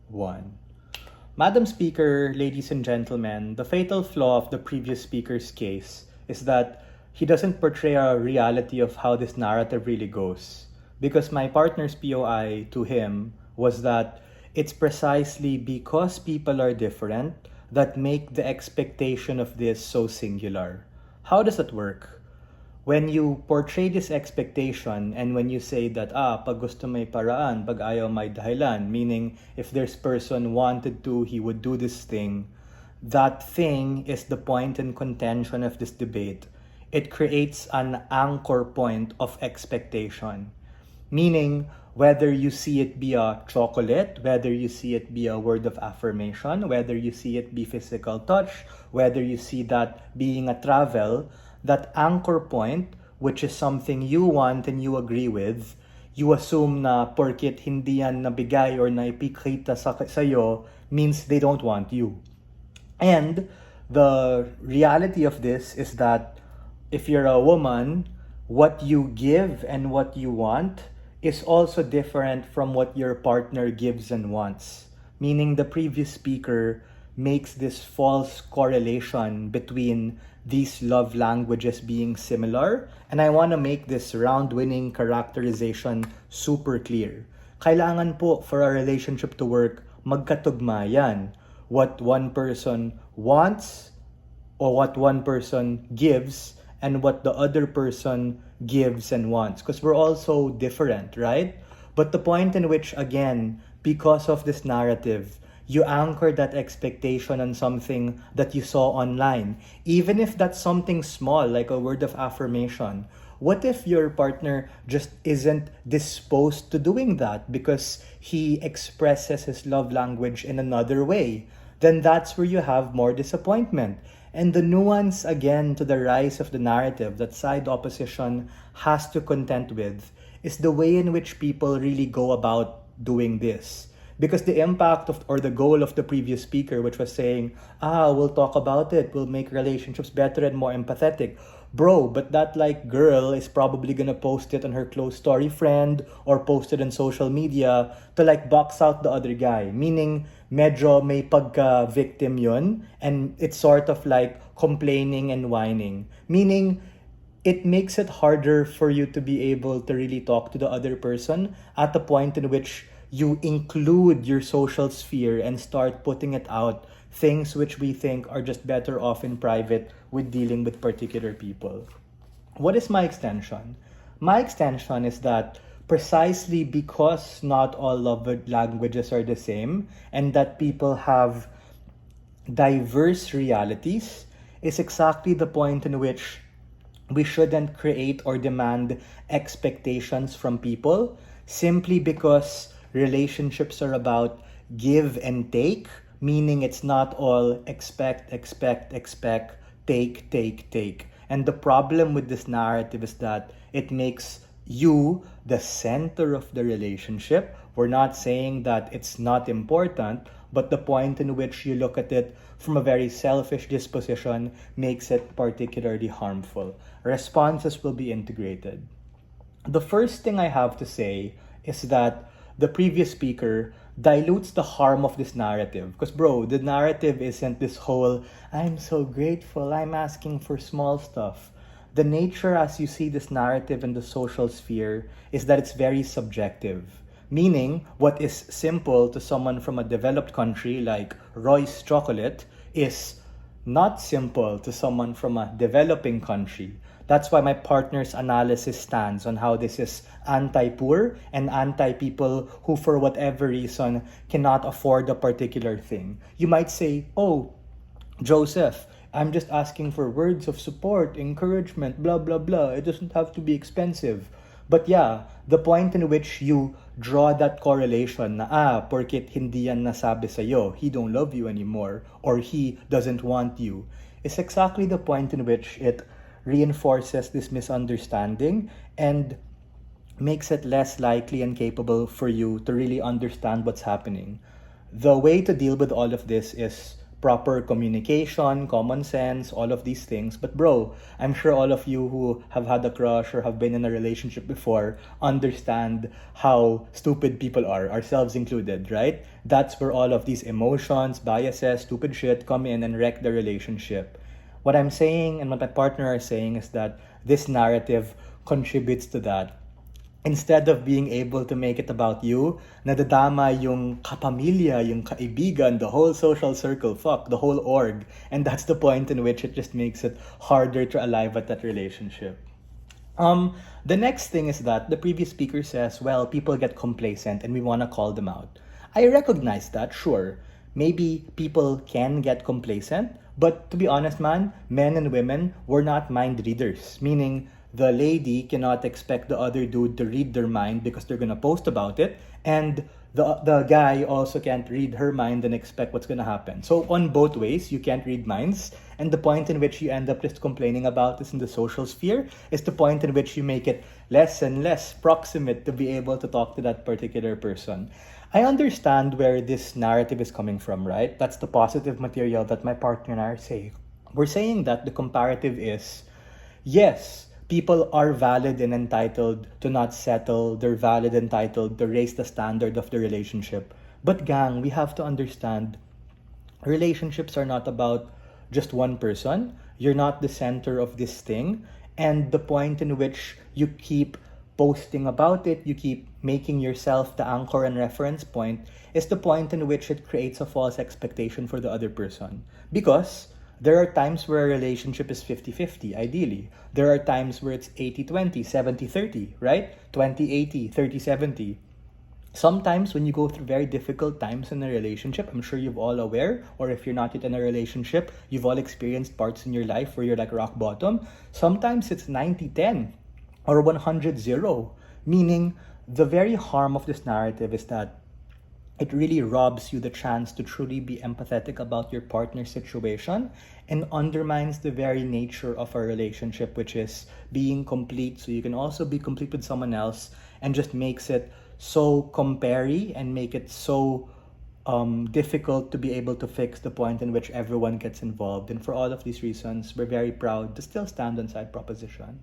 1. Madam Speaker, ladies and gentlemen, the fatal flaw of the previous speaker's case is that he doesn't portray a reality of how this narrative really goes. Because my partner's POI to him was that it's precisely because people are different that make the expectation of this so singular. How does that work? When you portray this expectation and when you say that, pag gusto may paraan, pag ayaw may dahilan, meaning if this person wanted to, he would do this thing, that thing is the point and contention of this debate. It creates an anchor point of expectation. Meaning, whether you see it be a chocolate, whether you see it be a word of affirmation, whether you see it be physical touch, whether you see that being a travel, that anchor point, which is something you want and you agree with, you assume na porket hindi yan nabigay or naipikita sa'yo means they don't want you. And the reality of this is that if you're a woman, what you give and what you want is also different from what your partner gives and wants. Meaning the previous speaker makes this false correlation between these love languages being similar. And I want to make this round-winning characterization super clear. Kailangan po for a relationship to work, magkatugma yan. What one person wants or what one person gives and what the other person gives and wants, because we're all so different, right? But the point in which, again, because of this narrative, you anchor that expectation on something that you saw online, even if that's something small like a word of affirmation. What if your partner just isn't disposed to doing that because he expresses his love language in another way? Then that's where you have more disappointment. And the nuance, again, to the rise of the narrative that side opposition has to contend with is the way in which people really go about doing this. Because the impact of or the goal of the previous speaker, which was saying, we'll talk about it, we'll make relationships better and more empathetic. Bro, but that like girl is probably gonna post it on her close story friend or post it on social media to like box out the other guy. Meaning, medyo may pagka-victim yun and it's sort of like complaining and whining. Meaning, it makes it harder for you to be able to really talk to the other person at the point in which you include your social sphere and start putting it out, things which we think are just better off in private with dealing with particular people. What is my extension? My extension is that precisely because not all love languages are the same and that people have diverse realities is exactly the point in which we shouldn't create or demand expectations from people simply because relationships are about give and take, meaning it's not all expect, take. And the problem with this narrative is that it makes you the center of the relationship. We're not saying that it's not important, but the point in which you look at it from a very selfish disposition makes it particularly harmful. Responses will be integrated. The first thing I have to say is that the previous speaker dilutes the harm of this narrative. Because, bro, the narrative isn't this whole, I'm so grateful, I'm asking for small stuff. The nature as you see this narrative in the social sphere is that it's very subjective. Meaning, what is simple to someone from a developed country like Roy's chocolate is not simple to someone from a developing country. That's why my partner's analysis stands on how this is anti-poor and anti-people who, for whatever reason, cannot afford a particular thing. You might say, oh, Joseph, I'm just asking for words of support, encouragement, blah, blah, blah. It doesn't have to be expensive. But yeah, the point in which you draw that correlation na, porket hindi yan nasabi sa'yo, he don't love you anymore, or he doesn't want you, is exactly the point in which it reinforces this misunderstanding and makes it less likely and capable for you to really understand what's happening. The way to deal with all of this is proper communication, common sense, all of these things. But bro, I'm sure all of you who have had a crush or have been in a relationship before understand how stupid people are, ourselves included, right? That's where all of these emotions, biases, stupid shit come in and wreck the relationship. What I'm saying and what my partner are saying is that this narrative contributes to that. Instead of being able to make it about you, nadadama yung kapamilya, yung kaibigan, the whole social circle, fuck, the whole org. And that's the point in which it just makes it harder to arrive at that relationship. The next thing is that the previous speaker says, well, people get complacent and we want to call them out. I recognize that, sure. Maybe people can get complacent, but to be honest, man, men and women, we're not mind readers. Meaning, the lady cannot expect the other dude to read their mind because they're gonna post about it, and the guy also can't read her mind and expect what's gonna happen. So on both ways, you can't read minds, and the point in which you end up just complaining about this in the social sphere is the point in which you make it less and less proximate to be able to talk to that particular person. I understand where this narrative is coming from, right? That's the positive material that my partner and I are saying. We're saying that the comparative is, yes, people are valid and entitled to not settle. They're valid and entitled to raise the standard of the relationship. But gang, we have to understand relationships are not about just one person. You're not the center of this thing. And the point in which you keep posting about it, you keep making yourself the anchor and reference point, is the point in which it creates a false expectation for the other person. Because there are times where a relationship is 50-50, ideally. There are times where it's 80-20, 70-30, right? 20-80, 30-70. Sometimes when you go through very difficult times in a relationship, I'm sure you've all aware, or if you're not yet in a relationship, you've all experienced parts in your life where you're like rock bottom. Sometimes it's 90-10 or 100-0, meaning the very harm of this narrative is that it really robs you the chance to truly be empathetic about your partner's situation and undermines the very nature of a relationship, which is being complete so you can also be complete with someone else, and just makes it so compare-y and make it so difficult to be able to fix the point in which everyone gets involved. And for all of these reasons, we're very proud to still stand on side proposition.